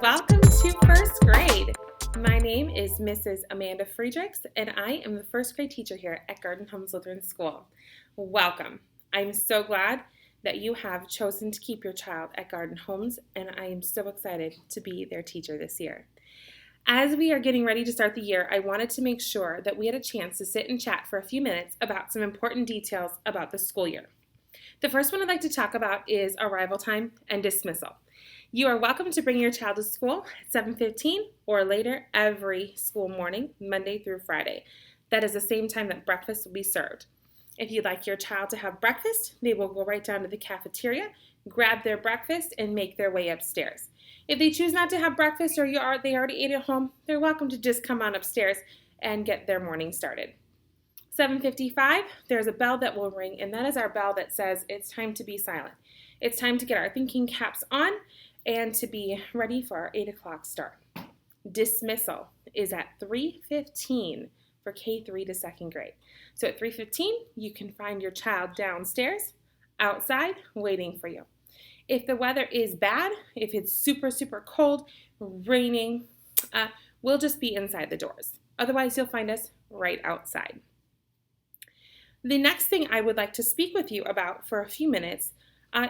Welcome to first grade. My name is Mrs. Amanda Friedrichs, and I am the first grade teacher here at Garden Homes Lutheran School. Welcome. I'm so glad that you have chosen to keep your child at Garden Homes, and I am so excited to be their teacher this year. As we are getting ready to start the year, I wanted to make sure that we had a chance to sit and chat for a few minutes about some important details about the school year. The first one I'd like to talk about is arrival time and dismissal. You are welcome to bring your child to school at 7:15 or later every school morning, Monday through Friday. That is the same time that breakfast will be served. If you'd like your child to have breakfast, they will go right down to the cafeteria, grab their breakfast, and make their way upstairs. If they choose not to have breakfast or they already ate at home, they're welcome to just come on upstairs and get their morning started. 7:55, there's a bell that will ring, and that is our bell that says it's time to be silent. It's time to get our thinking caps on and to be ready for our 8 o'clock start. Dismissal is at 3:15 for K3 to second grade. So at 3:15, you can find your child downstairs, outside, waiting for you. If the weather is bad, if it's super, super cold, raining, we'll just be inside the doors. Otherwise, you'll find us right outside. The next thing I would like to speak with you about for a few minutes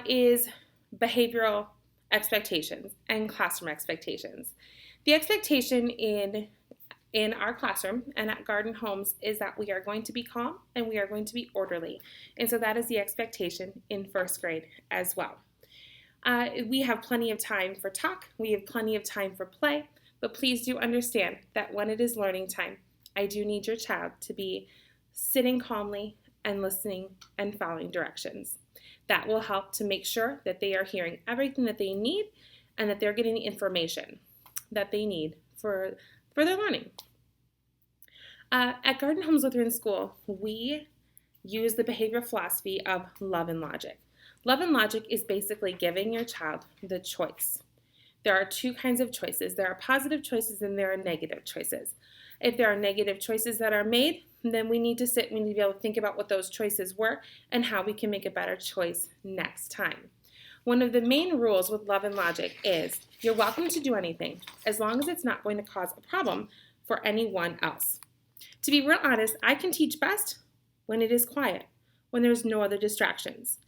is behavioral expectations and classroom expectations. The expectation in our classroom and at Garden Homes is that we are going to be calm and we are going to be orderly. And so that is the expectation in first grade as well. We have plenty of time for talk, we have plenty of time for play, but please do understand that when it is learning time, I do need your child to be sitting calmly and listening and following directions. That will help to make sure that they are hearing everything that they need and that they're getting the information that they need for their learning. At Garden Homes Lutheran School, we use the behavioral philosophy of love and logic. Love and logic is basically giving your child the choice. There are two kinds of choices. There are positive choices and there are negative choices. If there are negative choices that are made, then we need to be able to think about what those choices were and how we can make a better choice next time. One of the main rules with love and logic is you're welcome to do anything as long as it's not going to cause a problem for anyone else. To be real honest, I can teach best when it is quiet, when there's no other distractions.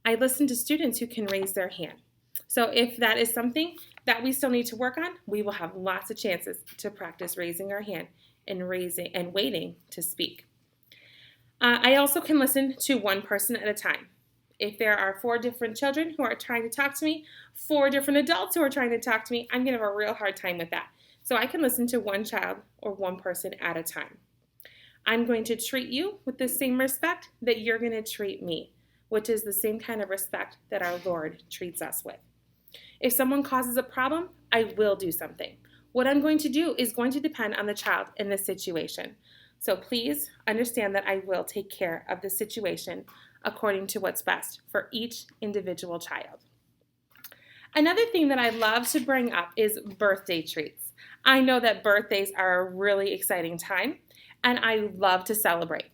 I listen to students who can raise their hand. So if that is something that we still need to work on, we will have lots of chances to practice raising our hand and waiting to speak. I also can listen to one person at a time. If there are 4 different children who are trying to talk to me, 4 different adults who are trying to talk to me, I'm going to have a real hard time with that. So I can listen to one child or one person at a time. I'm going to treat you with the same respect that you're going to treat me, which is the same kind of respect that our Lord treats us with. If someone causes a problem, I will do something. What I'm going to do is going to depend on the child in this situation. So please understand that I will take care of the situation according to what's best for each individual child. Another thing that I love to bring up is birthday treats. I know that birthdays are a really exciting time, and I love to celebrate.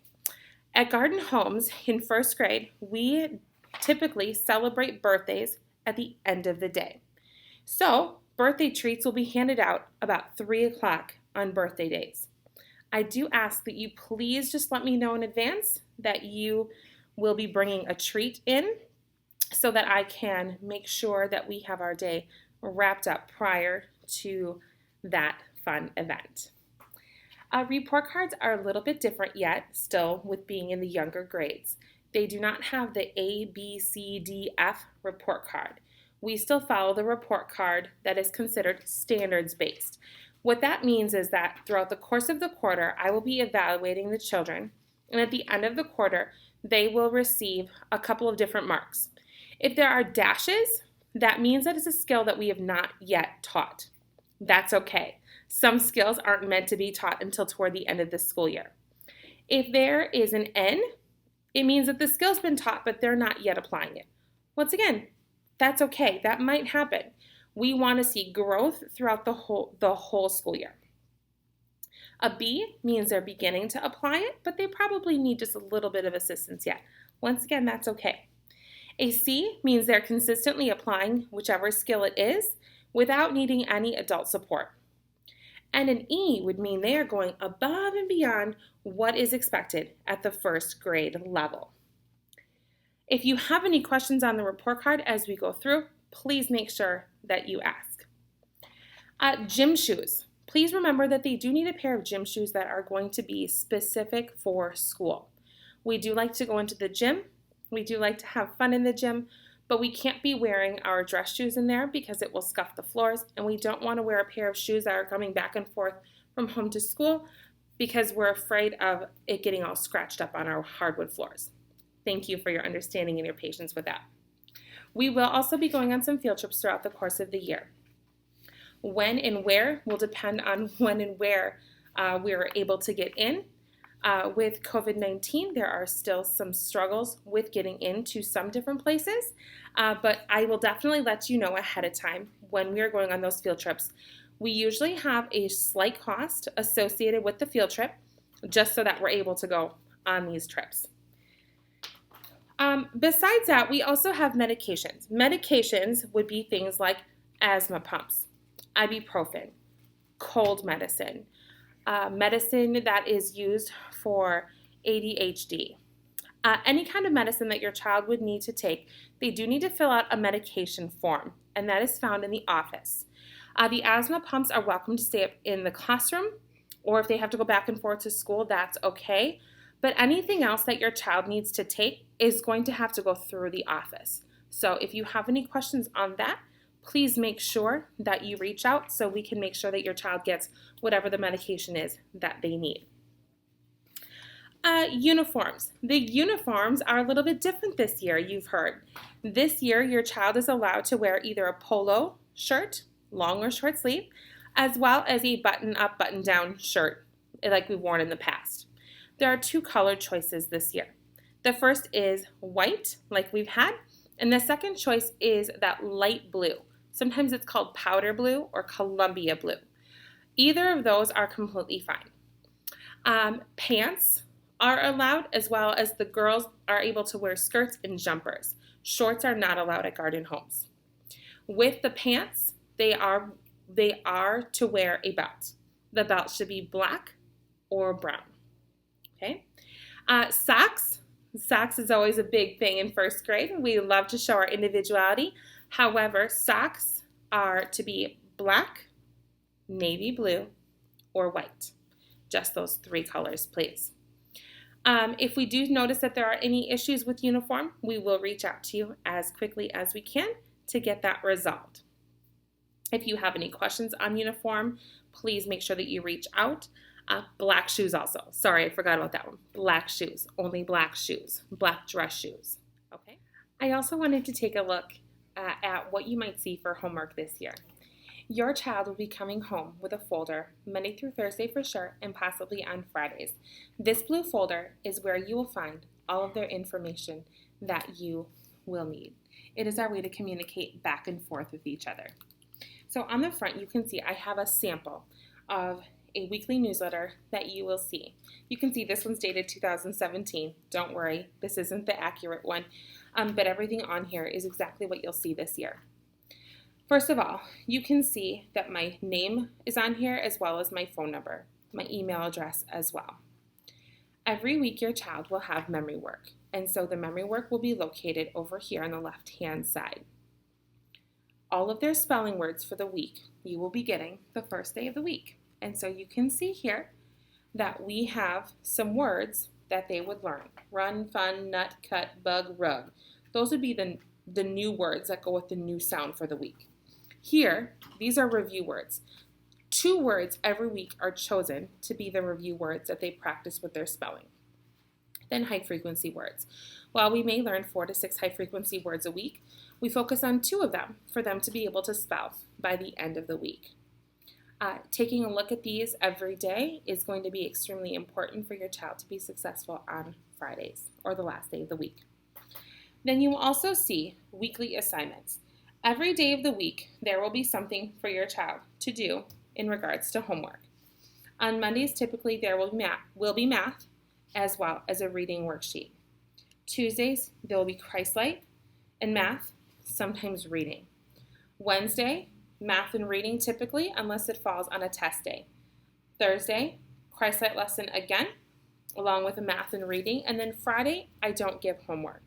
At Garden Homes in first grade, we typically celebrate birthdays at the end of the day. So birthday treats will be handed out about 3 o'clock on birthday days. I do ask that you please just let me know in advance that you will be bringing a treat in so that I can make sure that we have our day wrapped up prior to that fun event. Report cards are a little bit different yet, still with being in the younger grades. They do not have the A, B, C, D, F report card. We still follow the report card that is considered standards-based. What that means is that throughout the course of the quarter, I will be evaluating the children, and at the end of the quarter, they will receive a couple of different marks. If there are dashes, that means that it's a skill that we have not yet taught. That's okay. Some skills aren't meant to be taught until toward the end of the school year. If there is an N, it means that the skill's been taught, but they're not yet applying it. Once again, that's okay. That might happen. We want to see growth throughout the whole school year. A B means they're beginning to apply it, but they probably need just a little bit of assistance yet. Once again, that's okay. A C means they're consistently applying whichever skill it is without needing any adult support. And an E would mean they are going above and beyond what is expected at the first grade level. If you have any questions on the report card as we go through, please make sure that you ask. Gym shoes. Please remember that they do need a pair of gym shoes that are going to be specific for school. We do like to go into the gym. We do like to have fun in the gym, but we can't be wearing our dress shoes in there because it will scuff the floors, and we don't want to wear a pair of shoes that are coming back and forth from home to school because we're afraid of it getting all scratched up on our hardwood floors. Thank you for your understanding and your patience with that. We will also be going on some field trips throughout the course of the year. When and where will depend on when and where we are able to get in. With COVID-19, there are still some struggles with getting into some different places, but I will definitely let you know ahead of time when we are going on those field trips. We usually have a slight cost associated with the field trip, just so that we're able to go on these trips. Besides that, we also have medications. Medications would be things like asthma pumps, ibuprofen, cold medicine, medicine that is used for ADHD. Any kind of medicine that your child would need to take, they do need to fill out a medication form, and that is found in the office. The asthma pumps are welcome to stay up in the classroom, or if they have to go back and forth to school, that's okay. But anything else that your child needs to take is going to have to go through the office. So if you have any questions on that, please make sure that you reach out so we can make sure that your child gets whatever the medication is that they need. Uniforms. The uniforms are a little bit different this year, you've heard. This year, your child is allowed to wear either a polo shirt, long or short sleeve, as well as a button-up, button-down shirt like we've worn in the past. There are two color choices this year. The first is white, like we've had, and the second choice is that light blue. Sometimes it's called powder blue or Columbia blue. Either of those are completely fine. Pants are allowed, as well as the girls are able to wear skirts and jumpers. Shorts are not allowed at Garden Homes. With the pants, they are to wear a belt. The belt should be black or brown. Okay. Socks. Socks is always a big thing in first grade. We love to show our individuality. However, socks are to be black, navy blue, or white. Just those three colors, please. If we do notice that there are any issues with uniform, we will reach out to you as quickly as we can to get that resolved. If you have any questions on uniform, please make sure that you reach out. Black shoes also. Sorry, I forgot about that one. Black shoes, only black shoes, black dress shoes. Okay. I also wanted to take a look at what you might see for homework this year. Your child will be coming home with a folder Monday through Thursday for sure, and possibly on Fridays. This blue folder is where you will find all of their information that you will need. It is our way to communicate back and forth with each other. So on the front, you can see I have a sample of a weekly newsletter that you will see. You can see this one's dated 2017. Don't worry, this isn't the accurate one, but everything on here is exactly what you'll see this year. First of all, you can see that my name is on here as well as my phone number, my email address as well. Every week your child will have memory work, and so the memory work will be located over here on the left-hand side. All of their spelling words for the week you will be getting the first day of the week. And so you can see here that we have some words that they would learn. Run, fun, nut, cut, bug, rug. Those would be the new words that go with the new sound for the week. Here, these are review words. 2 words every week are chosen to be the review words that they practice with their spelling. Then high frequency words. While we may learn 4 to 6 high frequency words a week, we focus on 2 of them for them to be able to spell by the end of the week. Taking a look at these every day is going to be extremely important for your child to be successful on Fridays or the last day of the week. Then you will also see weekly assignments. Every day of the week, there will be something for your child to do in regards to homework. On Mondays, typically there will be math as well as a reading worksheet. Tuesdays, there will be Christ-Light and math, sometimes reading. Wednesday, math and reading typically, unless it falls on a test day. Thursday, Christ-Light lesson again, along with a math and reading. And then Friday, I don't give homework.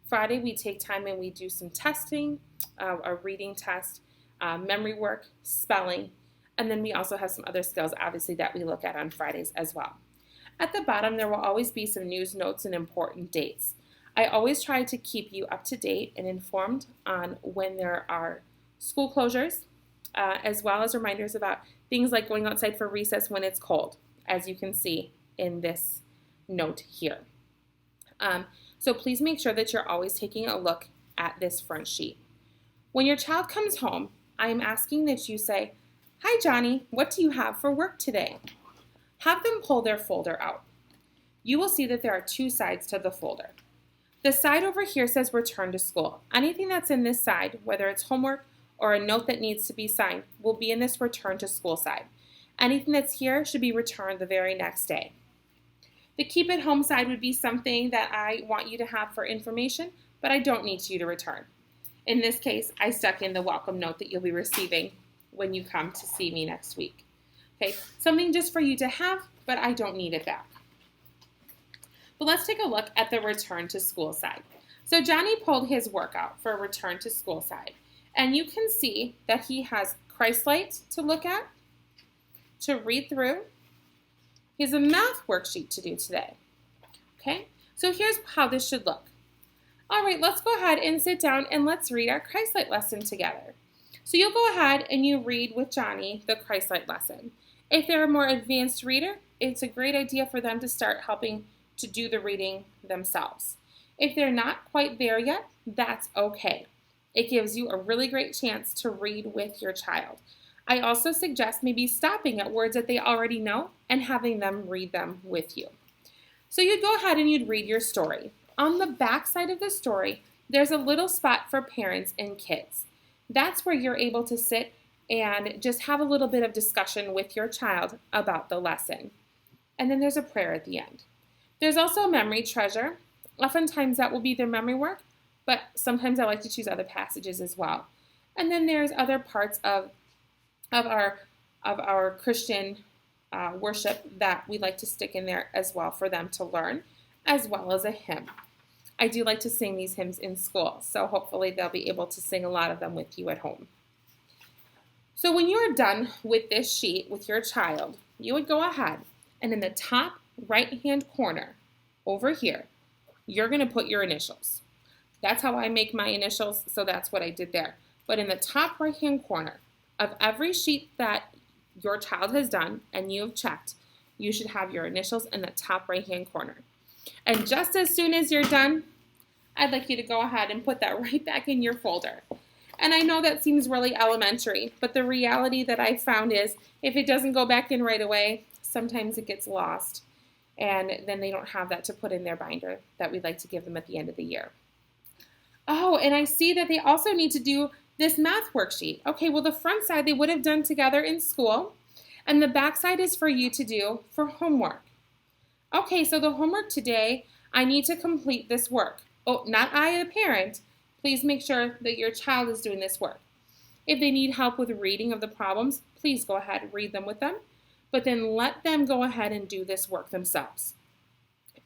Friday, we take time and we do some testing, a reading test, memory work, spelling, and then we also have some other skills, obviously, that we look at on Fridays as well. At the bottom, there will always be some news notes and important dates. I always try to keep you up to date and informed on when there are school closures, as well as reminders about things like going outside for recess when it's cold, as you can see in this note here. So please make sure that you're always taking a look at this front sheet. When your child comes home, I am asking that you say, "Hi Johnny, what do you have for work today?" Have them pull their folder out. You will see that there are two sides to the folder. The side over here says return to school. Anything that's in this side, whether it's homework or a note that needs to be signed, will be in this return to school side. Anything that's here should be returned the very next day. The keep at home side would be something that I want you to have for information, but I don't need you to return. In this case, I stuck in the welcome note that you'll be receiving when you come to see me next week. Okay, something just for you to have, but I don't need it back. But let's take a look at the return to school side. So Johnny pulled his workout for a return to school side. And you can see that he has Christ-Light to look at, to read through. He has a math worksheet to do today. Okay, so here's how this should look. All right, let's go ahead and sit down and let's read our Christ-Light lesson together. So you'll go ahead and you read with Johnny the Christ-Light lesson. If they're a more advanced reader, it's a great idea for them to start helping to do the reading themselves. If they're not quite there yet, that's okay. It gives you a really great chance to read with your child. I also suggest maybe stopping at words that they already know and having them read them with you. So you'd go ahead and you'd read your story. On the back side of the story, there's a little spot for parents and kids. That's where you're able to sit and just have a little bit of discussion with your child about the lesson. And then there's a prayer at the end. There's also a memory treasure. Oftentimes that will be their memory work, but sometimes I like to choose other passages as well. And then there's other parts of our Christian worship that we like to stick in there as well for them to learn, as well as a hymn. I do like to sing these hymns in school, so hopefully they'll be able to sing a lot of them with you at home. So when you are done with this sheet with your child, you would go ahead and in the top right-hand corner over here, you're going to put your initials. That's how I make my initials, so that's what I did there. But in the top right-hand corner of every sheet that your child has done and you have checked, you should have your initials in the top right-hand corner. And just as soon as you're done, I'd like you to go ahead and put that right back in your folder. And I know that seems really elementary, but the reality that I found is if it doesn't go back in right away, sometimes it gets lost. And then they don't have that to put in their binder that we'd like to give them at the end of the year. Oh, and I see that they also need to do this math worksheet. Okay, well the front side they would have done together in school, and the back side is for you to do for homework. Okay, so the homework today, I need to complete this work. Oh, not I, the parent. Please make sure that your child is doing this work. If they need help with reading of the problems, please go ahead and read them with them, but then let them go ahead and do this work themselves.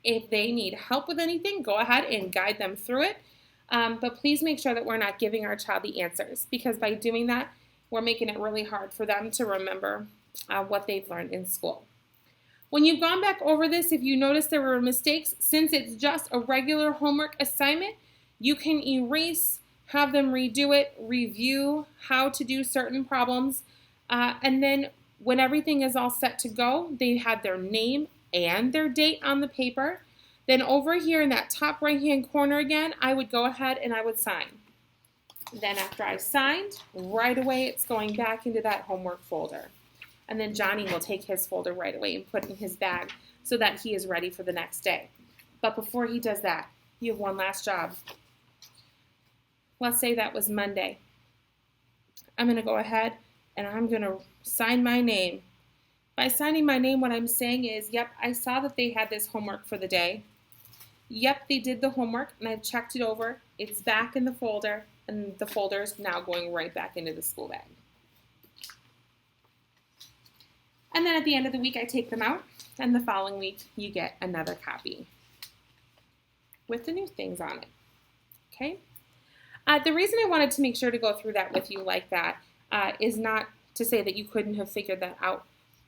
If they need help with anything, go ahead and guide them through it, but please make sure that we're not giving our child the answers, because by doing that, we're making it really hard for them to remember what they've learned in school. When you've gone back over this, if you notice there were mistakes, since it's just a regular homework assignment, you can erase, have them redo it, review how to do certain problems, and then when everything is all set to go, they had their name and their date on the paper. Then over here in that top right-hand corner again, I would go ahead and I would sign. Then after I signed, right away it's going back into that homework folder. And then Johnny will take his folder right away and put it in his bag so that he is ready for the next day. But before he does that, you have one last job. Let's say that was Monday. I'm going to go ahead and I'm going to sign my name. By signing my name, what I'm saying is, yep, I saw that they had this homework for the day. Yep, they did the homework and I've checked it over. It's back in the folder and the folder is now going right back into the school bag. And then at the end of the week, I take them out, and the following week, you get another copy with the new things on it. Okay? The reason I wanted to make sure to go through that with you like that is not to say that you couldn't have figured that out,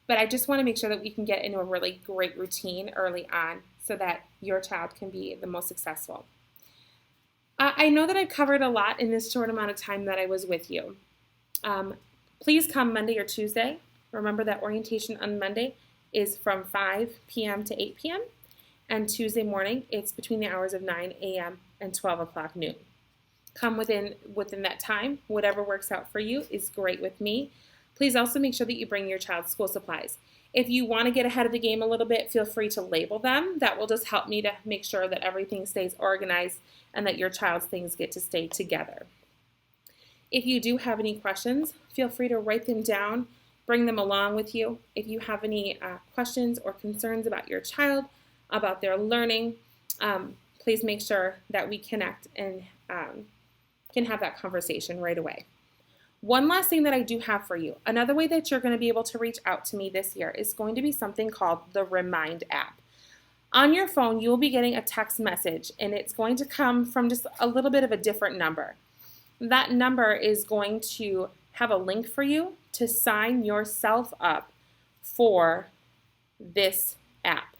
but I just want to make sure that we can get into a really great routine early on so that your child can be the most successful. I know that I've covered a lot in this short amount of time that I was with you. Please come Monday or Tuesday. Remember that orientation on Monday is from 5 p.m. to 8 p.m. and Tuesday morning it's between the hours of 9 a.m. and 12 o'clock noon. Come within that time. Whatever works out for you is great with me. Please also make sure that you bring your child's school supplies. If you want to get ahead of the game a little bit, feel free to label them. That will just help me to make sure that everything stays organized and that your child's things get to stay together. If you do have any questions, feel free to write them down, bring them along with you. If you have any questions or concerns about your child, about their learning, please make sure that we connect and can have that conversation right away. One last thing that I do have for you, another way that you're going to be able to reach out to me this year is going to be something called the Remind app. On your phone, you will be getting a text message, and it's going to come from just a little bit of a different number. That number is going to have a link for you to sign yourself up for this app.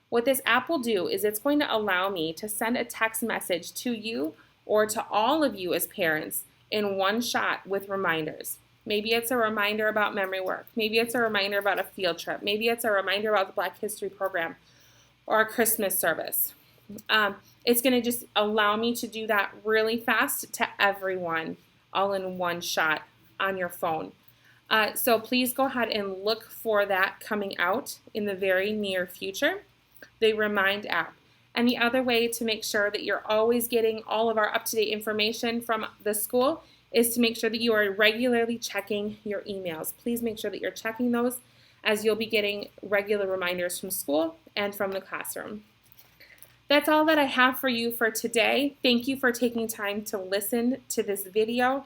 What this app will do is it's going to allow me to send a text message to you or to all of you as parents in one shot with reminders. Maybe it's a reminder about memory work. Maybe it's a reminder about a field trip. Maybe it's a reminder about the Black History program or a Christmas service. It's going to just allow me to do that really fast to everyone, all in one shot on your phone. So please go ahead and look for that coming out in the very near future, the Remind app. And the other way to make sure that you're always getting all of our up-to-date information from the school is to make sure that you are regularly checking your emails. Please make sure that you're checking those, as you'll be getting regular reminders from school and from the classroom. That's all that I have for you for today. Thank you for taking time to listen to this video.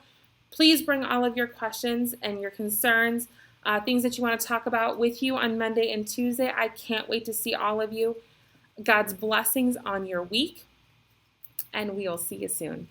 Please bring all of your questions and your concerns, things that you want to talk about with you on Monday and Tuesday. I can't wait to see all of you. God's blessings on your week, and we'll see you soon.